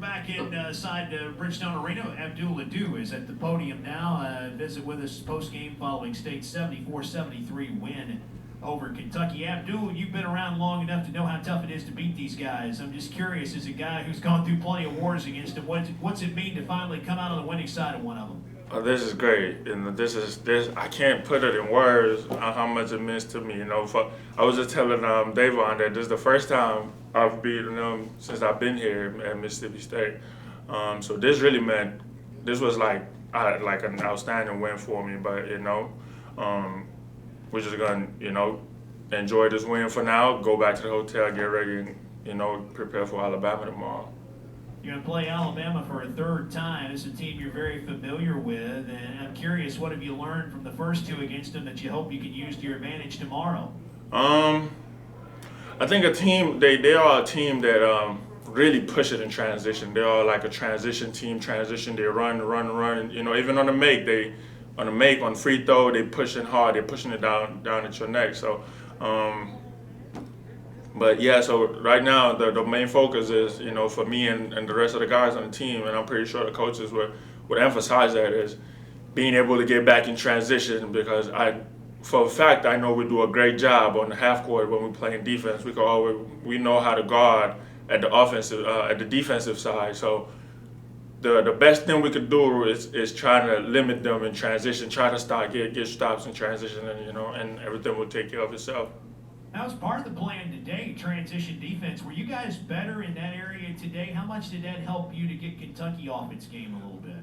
back inside Bridgestone Arena. Abdul Adu is at the podium now. Visit with us post-game following State's 74-73 win over Kentucky. Abdul, you've been around long enough to know how tough it is to beat these guys. I'm just curious, as a guy who's gone through plenty of wars against them, what's it mean to finally come out on the winning side of one of them? This is great, and this. I can't put it in words on how much it means to me. I was just telling Davon that this is the first time I've beaten them since I've been here at Mississippi State. So this really meant this was like an outstanding win for me. But we're just gonna enjoy this win for now. Go back to the hotel, get ready, and prepare for Alabama tomorrow. You're going to play Alabama for a third time. It's a team you're very familiar with, and I'm curious, what have you learned from the first two against them that you hope you can use to your advantage tomorrow? I think they are a team that really push it in transition. They are like a transition team. They run, and even on the make on free throw, they pushing hard. They're pushing it down at your neck. So. But yeah, so right now the main focus is, for me and the rest of the guys on the team, and I'm pretty sure the coaches would emphasize that, is being able to get back in transition, because for a fact, I know we do a great job on the half court when we play in defense. We know how to guard at the defensive side. So the best thing we could do is trying to limit them in transition, try to get stops in transition, and everything will take care of itself. That was part of the plan today, transition defense. Were you guys better in that area today? How much did that help you to get Kentucky off its game a little bit?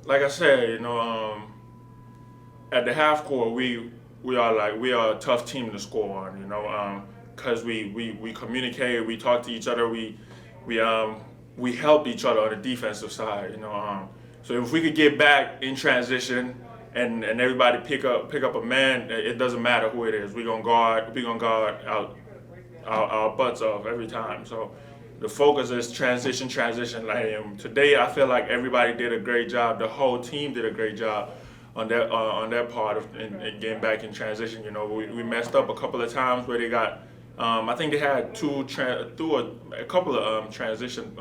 Like I said, at the half court, we are a tough team to score on, because we communicate, we talk to each other, we help each other on the defensive side, So if we could get back in transition, and everybody pick up a man, it doesn't matter who it is. We're gonna guard our butts off every time. So the focus is transition. Today I feel like everybody did a great job. The whole team did a great job on their part of in getting back in transition. We messed up a couple of times where they got. I think they had a couple of transition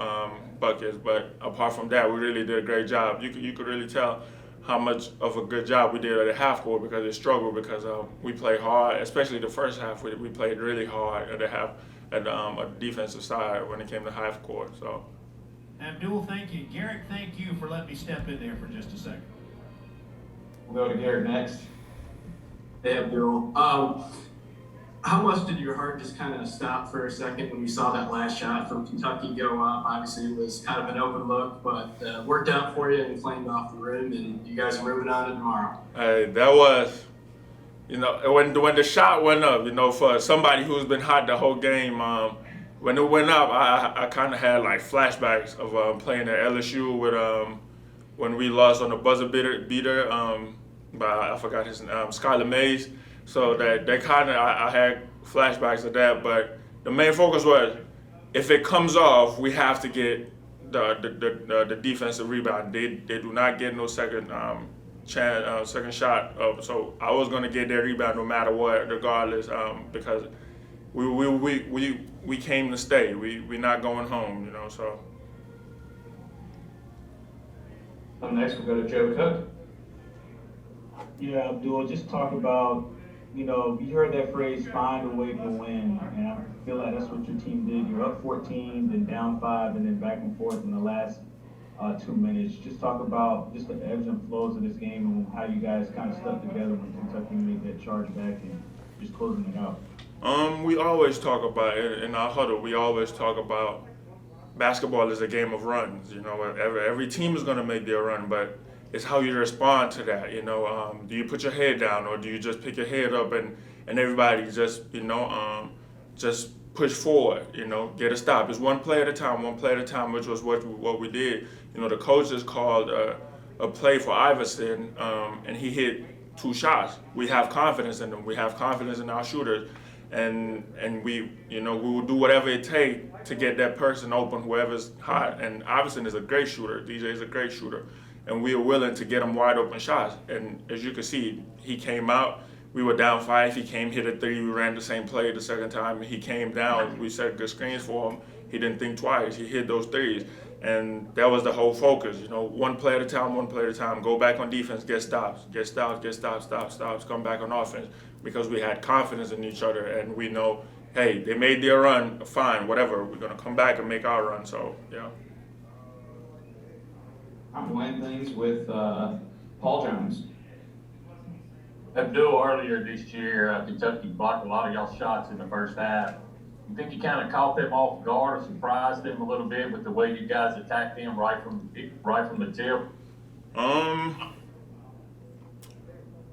buckets, but apart from that, we really did a great job. You could really tell how much of a good job we did at the half court, because they struggled, because we played hard, especially the first half. We played really hard at the defensive side when it came to half court. So, Abdul, thank you. Garrett, thank you for letting me step in there for just a second. We'll go to Garrett next. Hey, Abdul. How much did your heart just kind of stop for a second when you saw that last shot from Kentucky go up? Obviously, it was kind of an open look, but worked out for you and flamed off the rim, and you guys are moving on to tomorrow. That was, when the shot went up, for somebody who's been hot the whole game, when it went up, I kind of had like flashbacks of playing at LSU with when we lost on the buzzer beater by, I forgot his name, Skylar Mays. So that kind of, I had flashbacks of that, but the main focus was, if it comes off, we have to get the defensive rebound. They do not get no second second shot. So I was gonna get their rebound no matter what, regardless, because we came to stay. We're not going home, So. Up next, we'll go to Joe Cook. Yeah, Abdul, just talk about, you heard that phrase, find a way to win, and I feel like that's what your team did. You're up 14, then down 5, and then back and forth in the last 2 minutes. Just talk about just the ebbs and flows of this game and how you guys kind of stuck together when Kentucky made that charge back and just closing it out. We always talk about it in our huddle. We always talk about basketball is a game of runs. Every team is going to make their run, but it's how you respond to that. Do you put your head down, or do you just pick your head up and everybody just just push forward? Get a stop. It's one play at a time, which was what we did. The coaches called a play for Iverson, and he hit 2 shots. We have confidence in them. We have confidence in our shooters, and we will do whatever it takes to get that person open, whoever's hot. And Iverson is a great shooter. DJ is a great shooter. And we were willing to get him wide open shots. And as you can see, he came out. We were down 5. He came, hit a 3. We ran the same play the second time. He came down. We set good screens for him. he didn't think twice. He hit those threes. And that was the whole focus, you know, one play at a time, one play at a time. Go back on defense, get stops, stops, come back on offense. Because we had confidence in each other and we know, hey, they made their run, fine, whatever. We're going to come back and make our run. So, yeah. I'm going to end things with Paul Jones. Abdul, earlier this year, Kentucky blocked a lot of y'all shots in the first half. You think you kind of caught them off guard or surprised them a little bit with the way you guys attacked them right from the tip?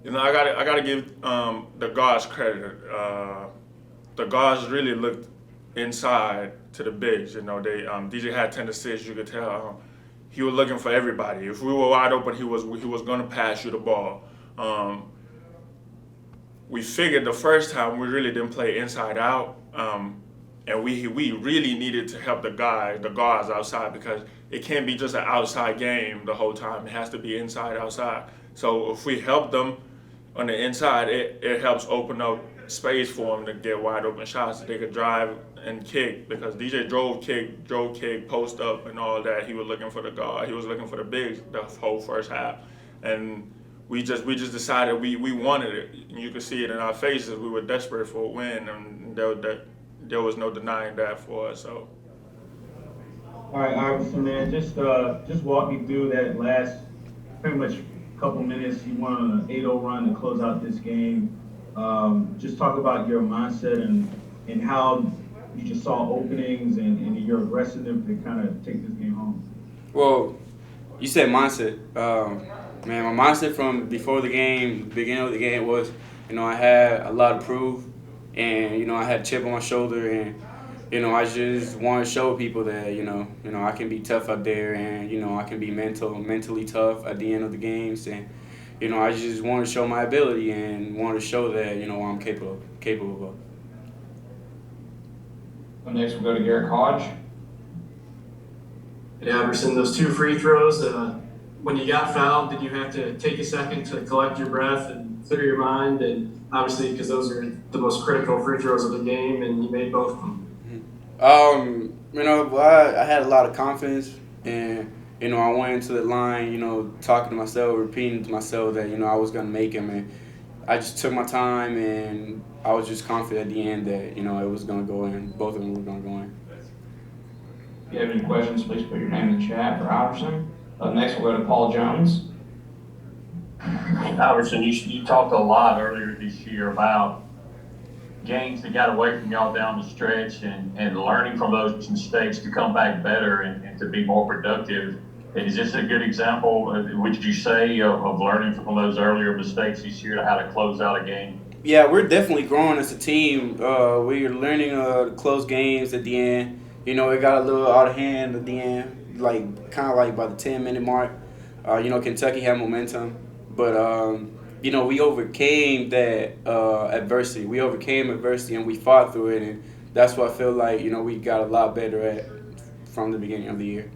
You know, I gotta give the guards credit. The guards really looked inside to the bigs. You know, they DJ had 10 assists. You could tell he was looking for everybody. If we were wide open, he was gonna pass you the ball. We figured the first time we really didn't play inside out, and we really needed to help the guards outside, because it can't be just an outside game the whole time. It has to be inside, outside. So if we help them on the inside, it helps open up space for them to get wide open shots. They could drive and kick, because DJ drove kick, post up and all that. He was looking for the guard. He was looking for the bigs the whole first half. And we just decided we wanted it. You could see it in our faces. We were desperate for a win, and there was no denying that for us. So. All right, Iverson, man, just walk me through that last pretty much couple minutes. You went on an 8-0 run to close out this game. Just talk about your mindset and how you just saw openings and your aggressiveness to kind of take this game home. Well, you said mindset. Man, my mindset from before the game, beginning of the game was, you know, I had a lot to prove, and, you know, I had a chip on my shoulder, and, you know, I just want to show people that, you know, I can be tough out there, and, you know, I can be mentally tough at the end of the games, and, you know, I just want to show my ability and want to show that, you know, I'm capable of. Next, we'll go to Garrett Hodge. Yeah, Iverson, those 2 free throws, when you got fouled, did you have to take a second to collect your breath and clear your mind? And obviously, because those are the most critical free throws of the game, and you made both of them. You know, I had a lot of confidence, and, you know, I went into the line, you know, talking to myself, repeating to myself that, you know, I was going to make them. And I just took my time, and I was just confident at the end that, you know, it was going to go in. Both of them were going to go in. If you have any questions, please put your name in the chat for Iverson. Next, we'll go to Paul Jones. Iverson, you talked a lot earlier this year about games that got away from y'all down the stretch and learning from those mistakes to come back better and to be more productive. Is this a good example, would you say, of learning from those earlier mistakes this year to how to close out a game? Yeah, we're definitely growing as a team. We're learning to close games at the end. You know, it got a little out of hand at the end, kind of like by the 10-minute mark. You know, Kentucky had momentum, but you know, we overcame that adversity. We overcame adversity and we fought through it, and that's what I feel like, you know, we got a lot better at from the beginning of the year.